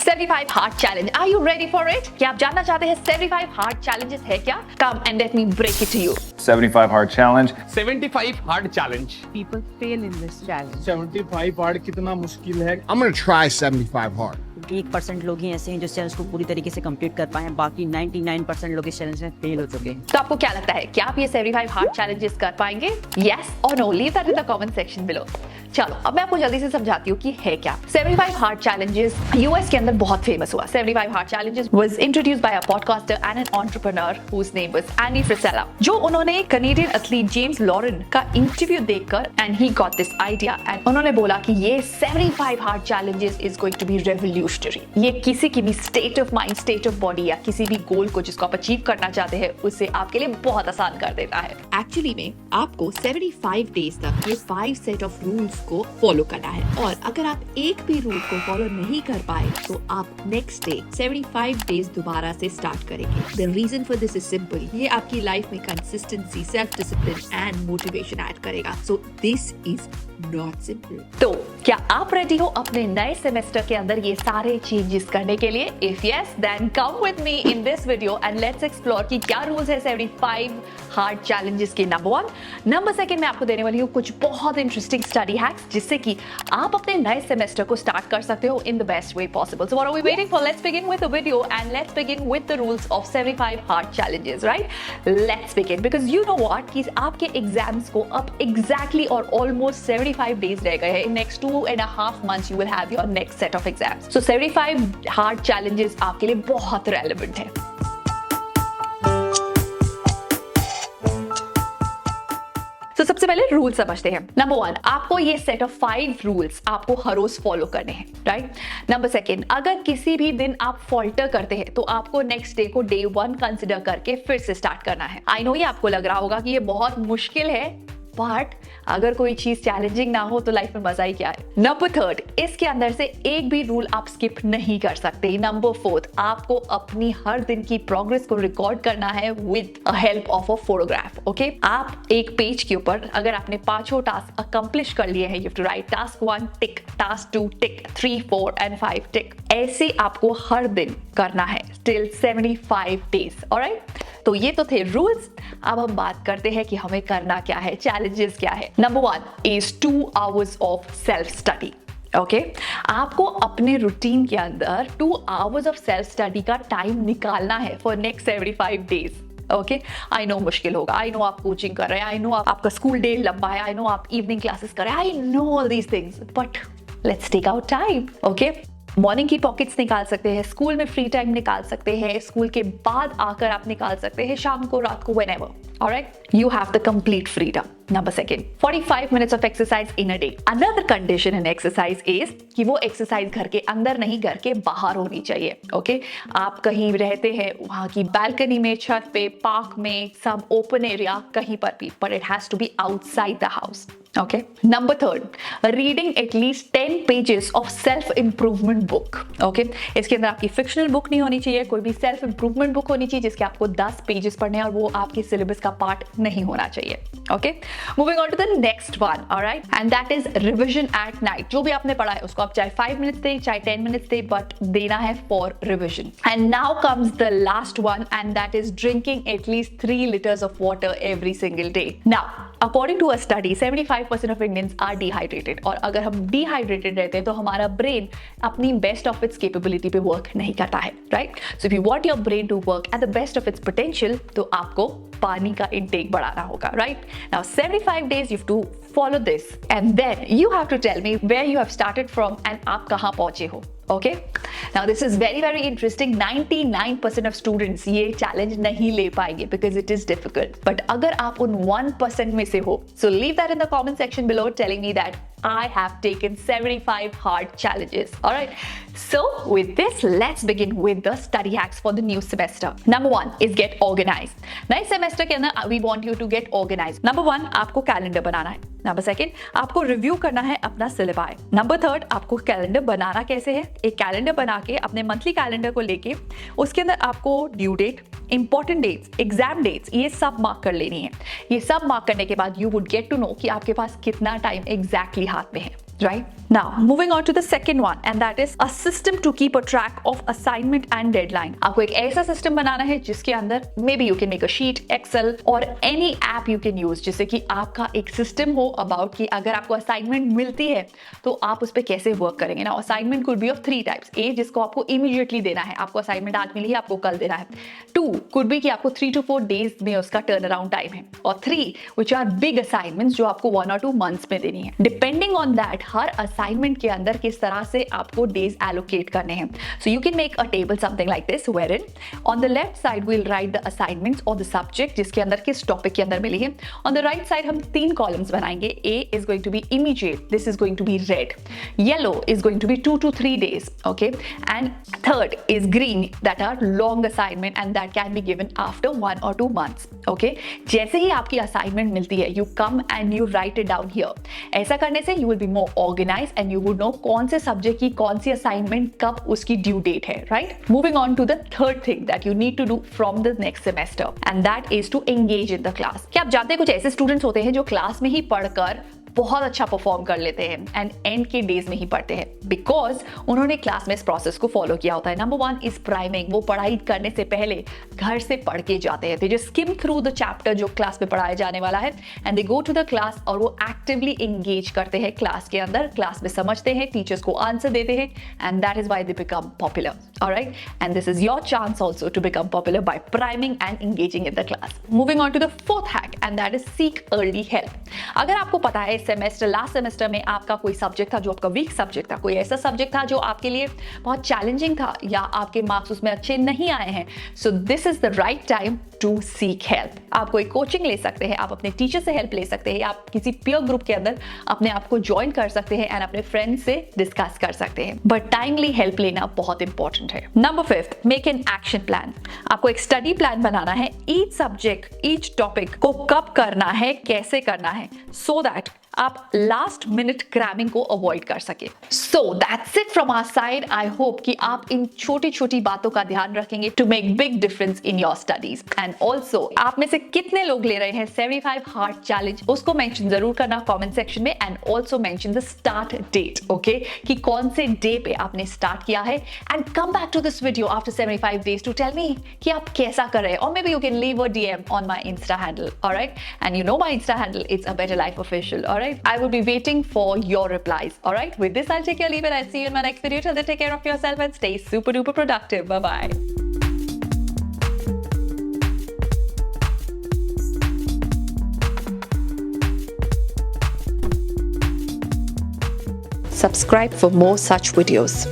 75 hard challenge, are you ready for it? क्या आप जानना चाहते हैं 75 हार्ड चैलेंजेस है क्या? Come and let me break it to you. 75 hard challenge. 75 hard challenge. People fail in this challenge. 75 hard कितना मुश्किल है? I'm gonna try 75 hard. 1% लोग ही ऐसे हैं जो चैलेंज को पूरी तरीके से कंप्लीट कर पाए हैं, बाकी 99% लोग इस चैलेंज में फेल हो चुके हैं. तो आपको क्या लगता है, क्या आप ये 75 हार्ड चैलेंजेस कर पाएंगे? यस और no? Leave that in the comment section below. चलो अब मैं आपको जल्दी से समझाती हूँ कि है क्या 75 हार्ड चैलेंजेस. यूएस के अंदर बहुत फेमस हुआ. 75 hard challenges was introduced by a podcaster and an entrepreneur whose name was Andy Frisella, जो उन्होंने कनेडियन एथलीट जेम्स लॉरेन का इंटरव्यू देखकर and he got this idea and उन्होंने बोला कि ये 75 hard challenges is going to be revolutionary. ये किसी की भी state of mind, state of body या किसी भी गोल को जिसको आप अचीव करना चाहते हैं उसे आपके लिए बहुत आसान कर देता है. एक्चुअली में आपको 75 डेज तक ये 5 सेट ऑफ रूल्स को फॉलो करना है और अगर आप एक भी रूल को फॉलो नहीं कर पाए तो आप नेक्स्ट डे 75 डेज दोबारा से स्टार्ट करेंगे. The reason for this is simple. ये आपकी लाइफ में consistency, self discipline and motivation add करेगा. So this is not simple. तो क्या आप रेडी हो अपने नए सेमेस्टर के अंदर ये सारे चेंजेस करने के लिए? If yes then come with me in this video and let's explore कि क्या रूल्स है 75 हार्ड चैलेंजेस के. नंबर 1. नंबर 2 मैं आपको देने वाली हूँ कुछ बहुत इंटरेस्टिंग स्टडी हैक्स जिससे कि आप अपने नए सेमेस्टर को स्टार्ट कर सकते हो in the best way possible. So what are we waiting for? Let's begin with the video and let's begin with the rules of 75 hard challenges. Right, let's begin because you know what कि आपके exams को अब exactly और almost 75 days रह गए हैं. In next 2.5 months you will have your next set of exams. So 75 hard challenges आपके लिए बहुत relevant है. तो सबसे पहले रूल समझते हैं. नंबर 1, आपको ये सेट ऑफ 5 रूल्स आपको हर रोज फॉलो करने हैं. राइट. नंबर 2, अगर किसी भी दिन आप फॉल्टर करते हैं तो आपको नेक्स्ट डे को डे 1 कंसिडर करके फिर से स्टार्ट करना है. आई नो ये आपको लग रहा होगा कि ये बहुत मुश्किल है, बट अगर कोई चीज चैलेंजिंग ना हो तो लाइफ में मजा ही क्या है. नंबर 3, इसके अंदर से एक भी रूल आप स्किप नहीं कर सकते. नंबर 4, आपको अपनी हर दिन की प्रोग्रेस को रिकॉर्ड करना है with a help of a photograph. Okay, आप एक पेज के ऊपर अगर आपने 5 टास्क अकम्प्लिश कर लिए हैं, you have to write task 1 tick, task 2 tick, 3, 4 and 5 tick. ऐसे आपको हर दिन करना है टिल 75 डेज. ऑलराइट, तो ये तो थे रूल्स. अब हम बात करते हैं कि हमें करना क्या है, चैलेंजेस क्या है. Number 1 is 2 hours of self study. Okay, आपको अपने रूटीन के अंदर 2 hours ऑफ सेल्फ स्टडी का टाइम निकालना है for next 75 days. Okay, I know मुश्किल होगा, आई नो आप कोचिंग कर रहे हैं, आई नो आपका स्कूल डे लंबा है, आई नो आप इवनिंग क्लासेस कर रहे हैं, I know all these things, but let's take out time. Okay, morning की पॉकेट्स निकाल सकते हैं, स्कूल में फ्री टाइम निकाल सकते हैं, स्कूल के बाद आकर आप निकाल सकते हैं, शाम को, रात को, whenever. Alright, you have the complete freedom. Number 2, 45 minutes of exercise in a day. Another condition in exercise is कि वो exercise घर के अंदर नहीं, घर के बाहर होनी चाहिए. Okay, आप कहीं रहते हैं वहाँ की balcony में, छत पे, पार्क में, some open area, कहीं पर भी, but it has to be outside the house. Okay. Number 3, reading at least 10 pages of self improvement book. Okay, इसके अंदर आपकी fictional book नहीं होनी चाहिए, कोई भी self improvement book होनी चाहिए जिसके आपको 10 pages पढ़ने हैं और वो आपके syllabus का part नहीं होना चाहिए. Okay, moving on to the next one, alright, and that is revision at night. जो भी आपने पढ़ा है उसको आप चाहे 5 minutes दें, चाहे 10 minutes दें, but देना है for revision. And now comes the last one, and that is drinking at least 3 liters of water every single day. Now, according to a study, 75% of Indians are dehydrated. और अगर हम dehydrated रहते हैं तो हमारा brain अपनी best of its capability पे work नहीं करता है, right? So if you want your brain to work at the best of its potential, तो आपको पानी का intake बढ़ाना होगा, right? Now 75 days you have to follow this, and then you have to tell me where you have started from and आप कहाँ पहुँचे हो. Okay? Now this is very very interesting. 99% of students ये challenge नहीं ले पाएंगे because it is difficult. But अगर आप उन 1% में से हो, so leave that in the comment section below telling me that I have taken 75 hard challenges. Alright, so with this, let's begin with the study hacks for the new semester. Number 1 is get organized. नए semester के अंदर we want you to get organized. Number 1, आपको calendar बनाना है. Number 2, आपको review करना है अपना syllabi. Number 3, आपको calendar बनाना कैसे है? एक calendar बना के अपने monthly calendar को लेके उसके अंदर आपको due date, important dates, exam dates, ये सब mark कर लेनी है. ये सब mark करने के बाद you would get to know कि आपके पास कितना time exactly हाथ में है. right? Now, moving on to the second one, and that is a system to keep a track of assignment and deadline. आपको एक ऐसा system बनाना है जिसके अंदर maybe you can make a sheet, Excel or any app you can use, जिससे कि आपका एक system हो about कि अगर आपको assignment मिलती है तो आप उस पे कैसे work करेंगे. Now, assignment could be of 3 types. A, जिसको आपको immediately देना है, आपको assignment आज मिली है, आपको कल देना है. 2 could be कि आपको 3 to 4 days में उसका turnaround time है. और 3 which are big assignments जो आपको 1 or 2 months में देनी है. Depending on that, her assignment के अंदर किस तरह से आपको days allocate करने हैं. So you can make a table something like this wherein on the left side we'll write the assignments or the subject जिसके अंदर किस topic के अंदर मिली है. On the right side हम 3 columns बनाएंगे. A is going to be immediate. This is going to be red. Yellow is going to be 2 to 3 days. Okay. And third is green, that are long assignment and that can be given after 1 or 2 months. Okay. जैसे ही आपकी assignment मिलती है, you come and you write it down here. ऐसा करने से you will be more organized and you would know कौन से subject की कौन सी assignment कब उसकी due date है, right? Moving on to the third thing that you need to do from the next semester, and that is to engage in the class. क्या आप जानते हैं कुछ ऐसे students होते हैं जो क्लास में ही पढ़कर बहुत अच्छा परफॉर्म कर लेते हैं एंड एंड के डेज में ही पढ़ते हैं बिकॉज उन्होंने क्लास में इस प्रोसेस को फॉलो किया होता है. Number 1 is priming. वो पढ़ाई करने से पहले घर से पढ़ के जाते हैं. They just skim through the chapter जो क्लास में पढ़ाया जाने वाला है and they go to the class और वो एक्टिवली एंगेज करते हैं क्लास के अंदर. क्लास में समझते हैं, टीचर्स को आंसर देते हैं and that is why they become popular. Alright, and this is your chance also to become popular by priming and engaging in the class. Moving on to the fourth hack and that is seek early help. अगर आपको पता है semester last semester में आपका कोई subject था जो आपका वीक सब्जेक्ट था, कोई ऐसा सब्जेक्ट था जो आपके लिए बहुत चैलेंजिंग था या आपके मार्क्स उसमें अच्छे नहीं आए हैं, so this is the right time to seek help. आप कोई कोचिंग ले सकते हैं, आप अपने टीचर से हेल्प ले सकते हैं, आप किसी पीयर ग्रुप के अंदर अपने आप को ज्वाइन कर सकते हैं एंड अपने फ्रेंड्स से डिस्कस कर सकते हैं. बट टाइमली हेल्प लेना बहुत इंपॉर्टेंट है. Number 5, make an action plan. आपको एक स्टडी प्लान बनाना है. ईच सब्जेक्ट, ईच टॉपिक को कब करना है, कैसे करना है, सो दैट आप लास्ट मिनट क्रैमिंग को अवॉइड कर सके. So that's it from our side. I hope कि आप इन छोटी छोटी बातों का ध्यान रखेंगे to make big difference in your studies. And also आप में से कितने लोग ले रहे हैं 75 हार्ड चैलेंज, उसको मेंशन जरूर करना कमेंट सेक्शन में. And also mention the start date. Okay, कि कौन से डे पे आपने स्टार्ट किया है. And come back to this video after 75 days to tell me कि आप कैसा कर रहे हैं. और maybe you can leave a DM on my insta handle. Alright, and you know my insta handle, it's a better life official. Alright, I will be waiting for your replies. Alright, with this I'll take your leave and I'll see you in my next video. Till then, take care of yourself and stay super duper productive. Bye bye. Subscribe for more such videos.